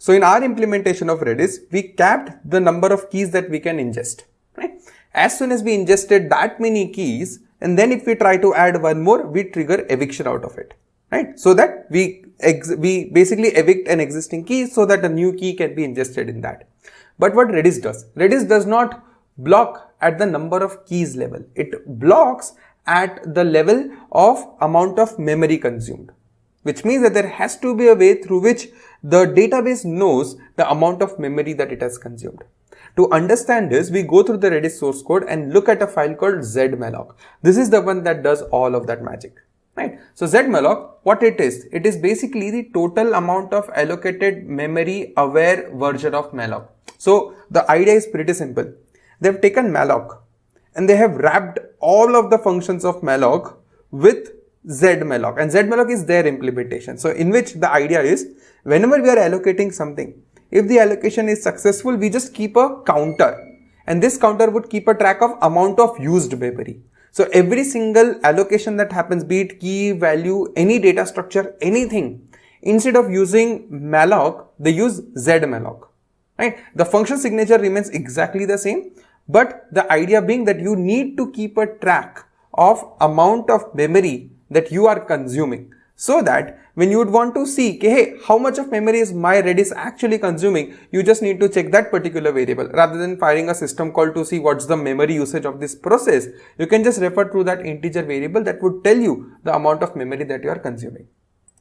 So in our implementation of Redis, we capped the number of keys that we can ingest, right? As soon as we ingested that many keys, and then if we try to add one more, we trigger eviction out of it, right? So that we basically evict an existing key so that a new key can be ingested in that. But what Redis does not block at the number of keys level. It blocks at the level of amount of memory consumed, which means that there has to be a way through which the database knows the amount of memory that it has consumed. To understand this, we go through the Redis source code and look at a file called zmalloc. This is the one that does all of that magic, right? So zmalloc, what it is basically the total amount of allocated memory aware version of malloc. So the idea is pretty simple. They've taken malloc and they have wrapped all of the functions of malloc with zmalloc, and zmalloc is their implementation. So in which the idea is, whenever we are allocating something, if the allocation is successful, we just keep a counter, and this counter would keep a track of amount of used memory. So every single allocation that happens, be it key, value, any data structure, anything, instead of using malloc, they use zmalloc, right? The function signature remains exactly the same, but the idea being that you need to keep a track of amount of memory that you are consuming, so that when you would want to see, hey, how much of memory is my Redis actually consuming, you just need to check that particular variable. Rather than firing a system call to see what's the memory usage of this process, you can just refer to that integer variable that would tell you the amount of memory that you are consuming,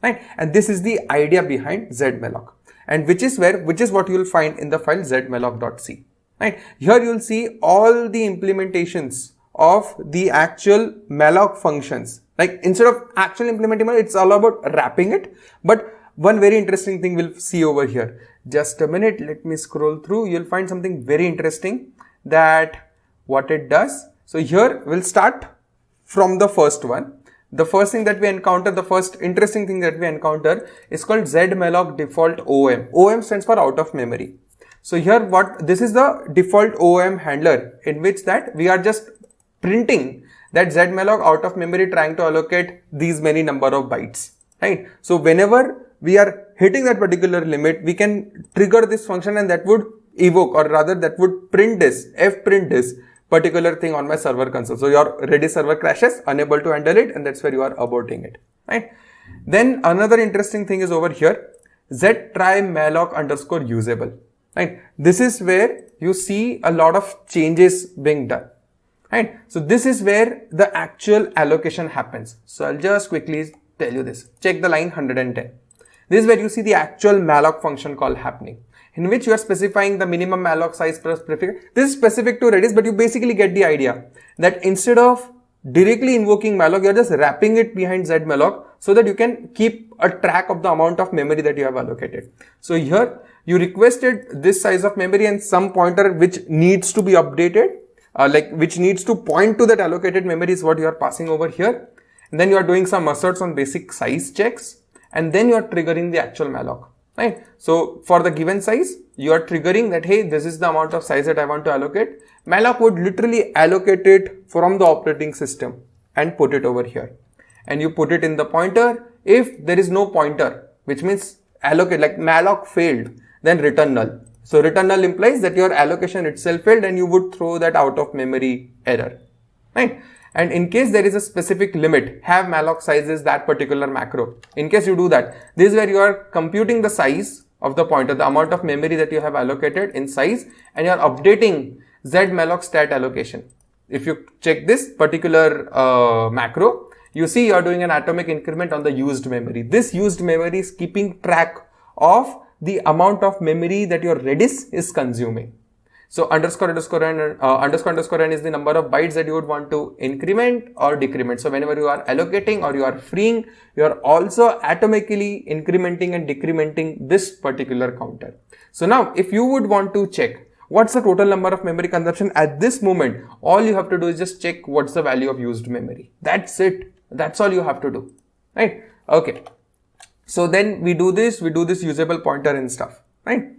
right? And this is the idea behind zmalloc, and which is what you will find in the file zmalloc.c, right? Here you will see all the implementations of the actual malloc functions. Like, instead of actually implementing malloc, it's all about wrapping it. But one very interesting thing we'll see over here. Just a minute, let me scroll through. You'll find something very interesting, that what it does. So here we'll start from the first one. The first thing that we encounter, the first interesting thing that we encounter is called zmalloc default OM. OM stands for out of memory. So here this is the default OM handler, in which that we are just printing that zmalloc out of memory trying to allocate these many number of bytes, right? So whenever we are hitting that particular limit, we can trigger this function, and that would evoke, or rather that would print this, fprint this particular thing on my server console. So your Redis server crashes, unable to handle it, and that's where you are aborting it, right? Then another interesting thing is over here, z_try_malloc_usable, right? This is where you see a lot of changes being done. Right. So this is where the actual allocation happens. So I'll just quickly tell you this. Check the line 110. This is where you see the actual malloc function call happening, in which you are specifying the minimum malloc size plus prefix. This is specific to Redis, but you basically get the idea that instead of directly invoking malloc, you're just wrapping it behind zmalloc so that you can keep a track of the amount of memory that you have allocated. So here you requested this size of memory and some pointer which needs to be updated. Which needs to point to that allocated memory is what you are passing over here. And then you are doing some asserts on basic size checks, and then you are triggering the actual malloc, right? So for the given size, you are triggering that, hey, this is the amount of size that I want to allocate. Malloc would literally allocate it from the operating system and put it over here. And you put it in the pointer. If there is no pointer, which means allocate, like malloc failed, then return null. So return null implies that your allocation itself failed, and you would throw that out of memory error, right? And in case there is a specific limit, have malloc sizes that particular macro. In case you do that, this is where you are computing the size of the pointer, the amount of memory that you have allocated in size, and you are updating zmalloc stat allocation. If you check this particular macro, you see you are doing an atomic increment on the used memory. This used memory is keeping track of the amount of memory that your Redis is consuming. So __n is the number of bytes that you would want to increment or decrement. So whenever you are allocating or you are freeing, you are also atomically incrementing and decrementing this particular counter. So now if you would want to check what's the total number of memory consumption at this moment, all you have to do is just check what's the value of used memory. That's it. That's all you have to do, right? Okay. So then we do this usable pointer and stuff, right?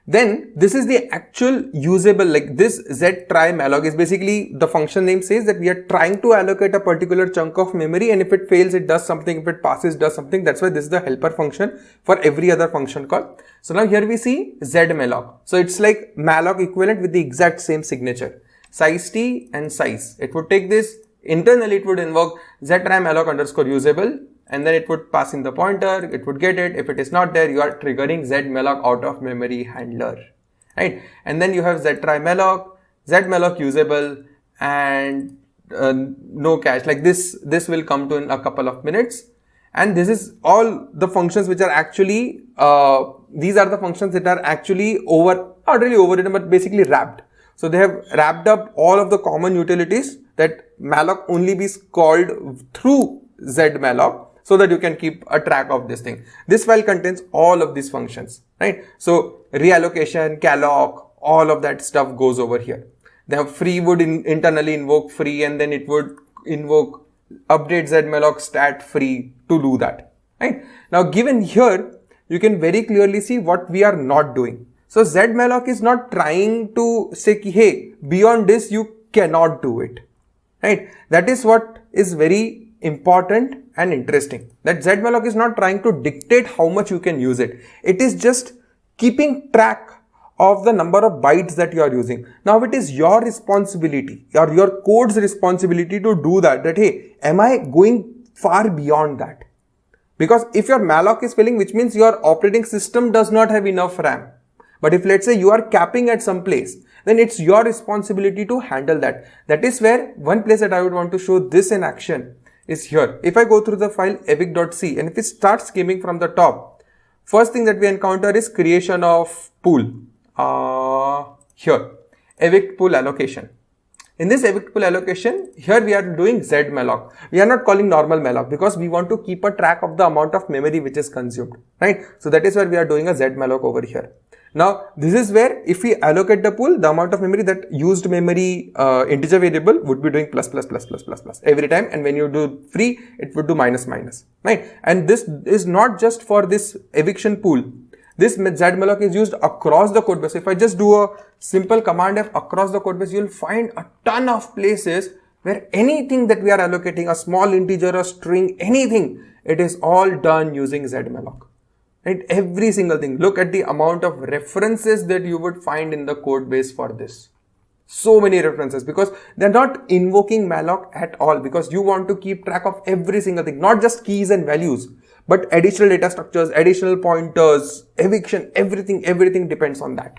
Then this is the actual usable, like this z-try-malloc is basically, the function name says that we are trying to allocate a particular chunk of memory, and if it fails, it does something, if it passes, does something. That's why this is the helper function for every other function call. So now here we see z-malloc. So it's like malloc equivalent with the exact same signature. Size t and size. It would take this, internally it would invoke z-try-malloc underscore usable, and then it would pass in the pointer, it would get it. If it is not there, you are triggering z-malloc out of memory handler, right? And then you have z-try-malloc, z-malloc usable, and no cache. Like this will come to in a couple of minutes. And this is all the functions which are actually, these are the functions that are actually not really overridden, but basically wrapped. So they have wrapped up all of the common utilities that malloc only be called through z-malloc, so that you can keep a track of this thing. This file contains all of these functions, right? So reallocation, calloc, all of that stuff goes over here. The free would internally invoke free, and then it would invoke update z-malloc stat free to do that, right? Now given here, you can very clearly see what we are not doing. So z-malloc is not trying to say, hey, beyond this you cannot do it, right? That is what is very important and interesting, that z-malloc is not trying to dictate how much you can use it. It is just keeping track of the number of bytes that you are using. Now it is your responsibility or your code's responsibility to do that, hey, am I going far beyond that? Because if your malloc is failing, which means your operating system does not have enough RAM. But if let's say you are capping at some place, then it's your responsibility to handle that. That is where one place that I would want to show this in action is here. If I go through the file evic.c, and if it starts skimming from the top, first thing that we encounter is creation of pool. Here, evict pool allocation. In this evict pool allocation, here we are doing z-malloc. We are not calling normal malloc because we want to keep a track of the amount of memory which is consumed, right? So that is where we are doing a z-malloc over here. Now, this is where if we allocate the pool, the amount of memory, that used memory integer variable would be doing plus every time. And when you do free, it would do minus, right? And this is not just for this eviction pool. This z-malloc is used across the code base. If I just do a simple command F across the code base, you'll find a ton of places where anything that we are allocating, a small integer, a string, anything, it is all done using z-malloc. Right? Every single thing. Look at the amount of references that you would find in the code base for this. So many references, because they're not invoking malloc at all, because you want to keep track of every single thing, not just keys and values, but additional data structures, additional pointers, eviction, everything depends on that,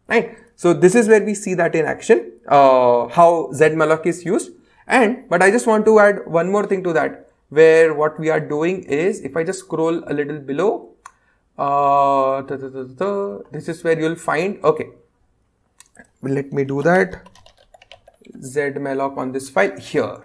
right? So this is where we see that in action, how z-malloc is used. But I just want to add one more thing to that, where what we are doing is, if I just scroll a little below, this is where you'll find, okay, let me do that, z-malloc on this file here,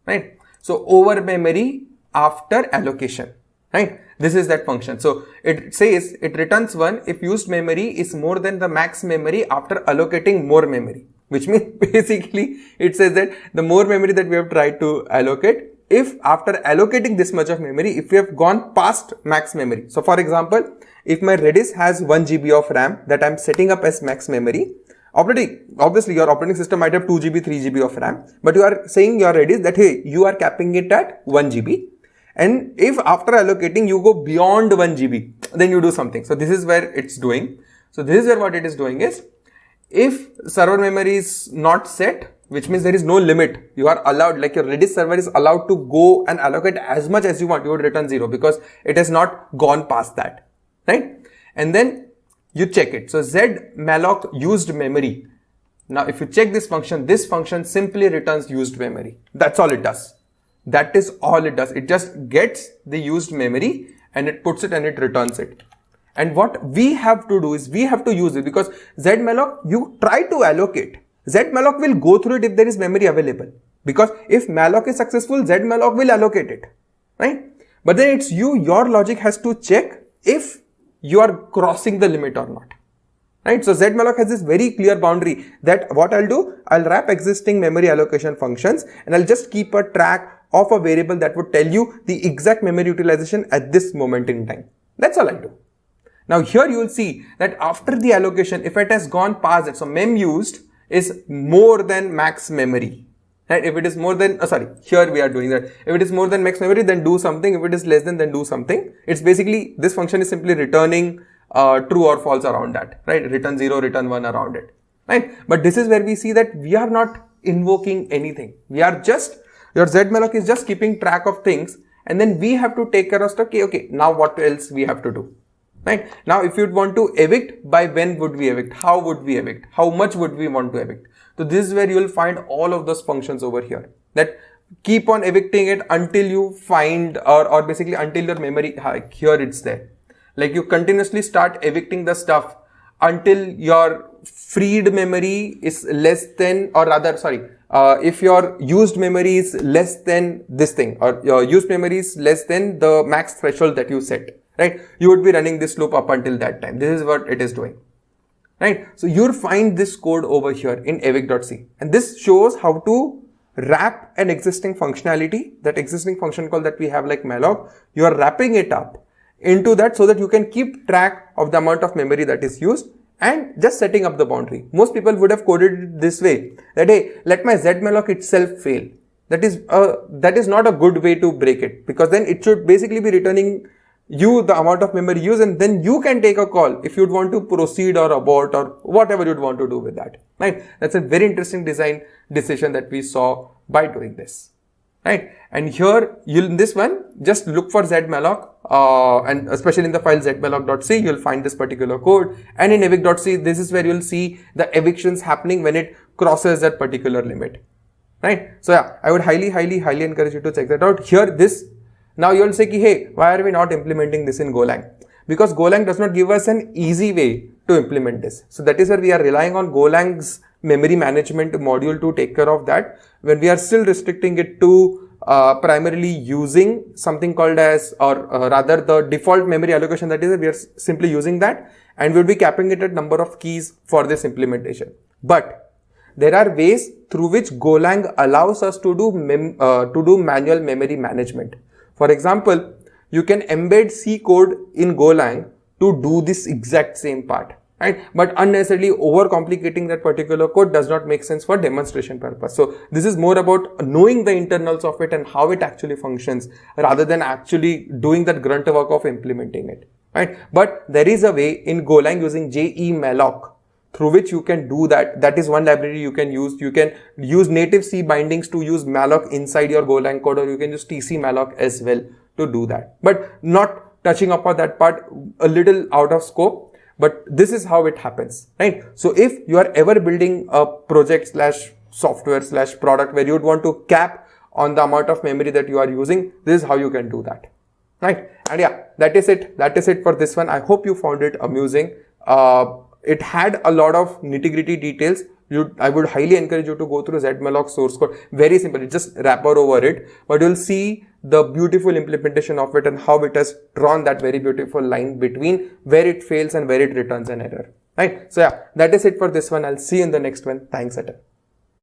right? So over memory after allocation, right? This is that function. So it says, it returns 1 if used memory is more than the max memory after allocating more memory, which means basically it says that the more memory that we have tried to allocate, if after allocating this much of memory, if we have gone past max memory. So for example, if my Redis has 1 GB of RAM that I'm setting up as max memory, obviously your operating system might have 2 GB, 3 GB of RAM, but you are saying your Redis that, hey, you are capping it at 1 GB. And if after allocating you go beyond 1 GB, then you do something. So this is where it's doing. So this is where what it is doing is, if server memory is not set, which means there is no limit, you are allowed, like your Redis server is allowed to go and allocate as much as you want, you would return 0 because it has not gone past that, right? And then you check it. So z-malloc used memory. Now if you check this function simply returns used memory. That's all it does. That is all it does. It just gets the used memory and it puts it and it returns it. And what we have to do is we have to use it, because z-malloc, you try to allocate. Z-malloc will go through it if there is memory available, because if malloc is successful, z-malloc will allocate it, right? But then it's your logic has to check if you are crossing the limit or not, right? So z-malloc has this very clear boundary that what I'll do, I'll wrap existing memory allocation functions and I'll just keep a track of a variable that would tell you the exact memory utilization at this moment in time. That's all I do. Now here you will see that after the allocation, if it has gone past it, so mem used is more than max memory. Right? If it is more than, here we are doing that. If it is more than max memory, then do something. If it is less than, then do something. It's basically, this function is simply returning true or false around that, right? Return 0, return 1 around it, right? But this is where we see that we are not invoking anything. We are just, your zmalloc is just keeping track of things, and then we have to take care of, okay, now what else we have to do, right? Now, if you'd want to evict, by when would we evict? How would we evict? How much would we want to evict? So this is where you will find all of those functions over here that keep on evicting it until you find, or basically until your memory, here it's there. Like you continuously start evicting the stuff until your freed memory is less than, or rather, if your used memory is less than this thing, or your used memory is less than the max threshold that you set, right? You would be running this loop up until that time. This is what it is doing. Right? So you'll find this code over here in evict.c, and this shows how to wrap an existing functionality, that existing function call that we have like malloc. You are wrapping it up into that so that you can keep track of the amount of memory that is used and just setting up the boundary. Most people would have coded it this way, that hey, let my zmalloc itself fail. That is not a good way to break it, because then it should basically be returning you the amount of memory used, and then you can take a call if you'd want to proceed or abort or whatever you'd want to do with that, right? That's a very interesting design decision that we saw by doing this, right? And here in this one, just look for zmalloc, and especially in the file zmalloc.c, you'll find this particular code, and in evict.c, this is where you'll see the evictions happening when it crosses that particular limit, right? So yeah, I would highly encourage you to check that out. Here, now you'll say, hey, why are we not implementing this in Golang? Because Golang does not give us an easy way to implement this. So that is where we are relying on Golang's memory management module to take care of that, when we are still restricting it to primarily using something called as, or rather the default memory allocation, that is, we are simply using that, and we'll be capping it at number of keys for this implementation. But there are ways through which Golang allows us to do manual memory management. For example, you can embed C code in Golang to do this exact same part, right? But unnecessarily overcomplicating that particular code does not make sense for demonstration purpose. So this is more about knowing the internals of it and how it actually functions, rather than actually doing that grunt work of implementing it, right? But there is a way in Golang using jemalloc through which you can do that. That is one library you can use. You can use native C bindings to use malloc inside your Golang code, or you can use tcmalloc as well to do that. But not touching upon that part, a little out of scope, but this is how it happens, right? So if you are ever building a project / software / product where you would want to cap on the amount of memory that you are using, this is how you can do that, right? And yeah, that is it. That is it for this one. I hope you found it amusing. It had a lot of nitty-gritty details. I would highly encourage you to go through zmalloc source code. Very simple. It's just wrapper over it, but you'll see the beautiful implementation of it and how it has drawn that very beautiful line between where it fails and where it returns an error, right? So yeah, that is it for this one. I'll see you in the next one. Thanks, Atal.